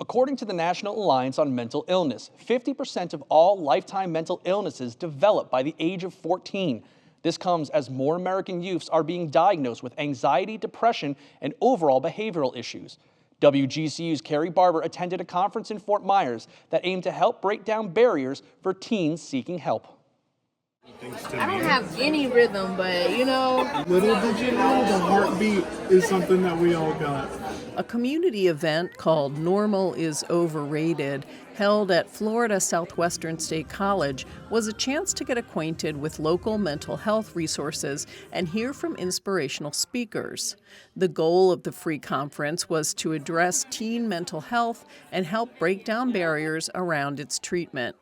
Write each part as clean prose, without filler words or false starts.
According to the National Alliance on Mental Illness, 50% of all lifetime mental illnesses develop by the age of 14. This comes as more American youths are being diagnosed with anxiety, depression, and overall behavioral issues. WGCU's Cary Barbor attended a conference in Fort Myers that aimed to help break down barriers for teens seeking help. I don't have any rhythm, but Little did you know the heartbeat is something that we all got. A community event called Normal is Overrated, held at Florida Southwestern State College, was a chance to get acquainted with local mental health resources and hear from inspirational speakers. The goal of the free conference was to address teen mental health and help break down barriers around its treatment.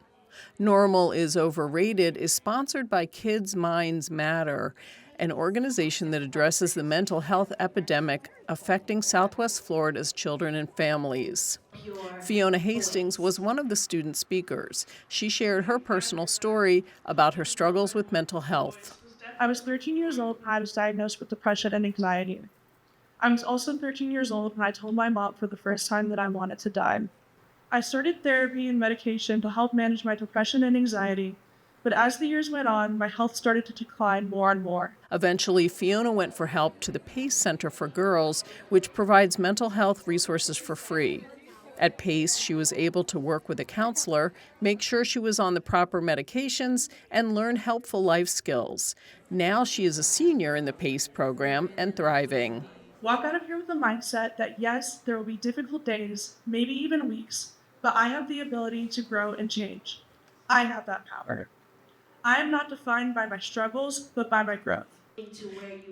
Normal is Overrated is sponsored by Kids Minds Matter, an organization that addresses the mental health epidemic affecting Southwest Florida's children and families. Fiona Hastings was one of the student speakers. She shared her personal story about her struggles with mental health. I was 13 years old and I was diagnosed with depression and anxiety. I was also 13 years old when I told my mom for the first time that I wanted to die. I started therapy and medication to help manage my depression and anxiety, but as the years went on, my health started to decline more and more. Eventually, Fiona went for help to the PACE Center for Girls, which provides mental health resources for free. At PACE, she was able to work with a counselor, make sure she was on the proper medications, and learn helpful life skills. Now she is a senior in the PACE program and thriving. Walk out of here with the mindset that yes, there will be difficult days, maybe even weeks, but I have the ability to grow and change. I have that power. I am not defined by my struggles, but by my growth.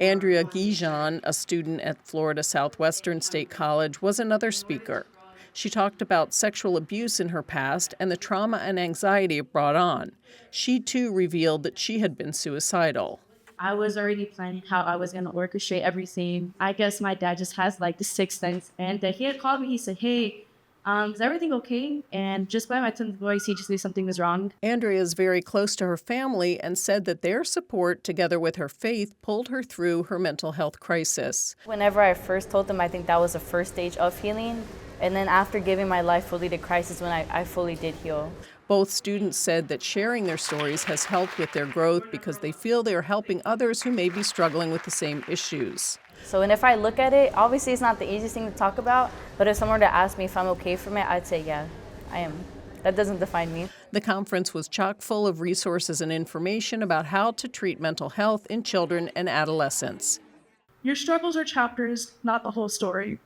Andrea Gijon, a student at Florida Southwestern State College, was another speaker. She talked about sexual abuse in her past and the trauma and anxiety it brought on. She, too, revealed that she had been suicidal. I was already planning how I was going to orchestrate everything. I guess my dad just has the sixth sense. And he had called me. He said, hey, is everything okay? And just by my tone of voice, he just knew something was wrong. Andrea is very close to her family and said that their support, together with her faith, pulled her through her mental health crisis. Whenever I first told them, I think that was the first stage of healing. And then after giving my life fully to Christ is when I fully did heal. Both students said that sharing their stories has helped with their growth because they feel they are helping others who may be struggling with the same issues. So, and if I look at it, obviously it's not the easiest thing to talk about, but if someone were to ask me if I'm okay from it, I'd say, yeah, I am. That doesn't define me. The conference was chock full of resources and information about how to treat mental health in children and adolescents. Your struggles are chapters, not the whole story.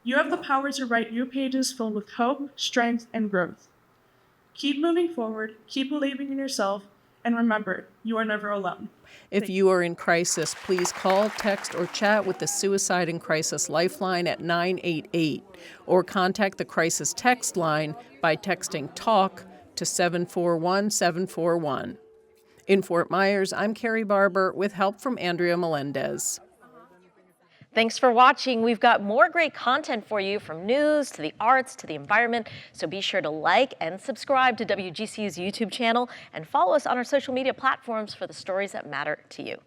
You have the power to write new pages filled with hope, strength, and growth. Keep moving forward, keep believing in yourself, and remember, you are never alone. If you are in crisis, please call, text, or chat with the Suicide and Crisis Lifeline at 988, or contact the Crisis Text Line by texting TALK to 741-741. In Fort Myers, I'm Cary Barbor with help from Andrea Melendez. Thanks for watching. We've got more great content for you, from news to the arts to the environment. So be sure to like and subscribe to WGCU's YouTube channel and follow us on our social media platforms for the stories that matter to you.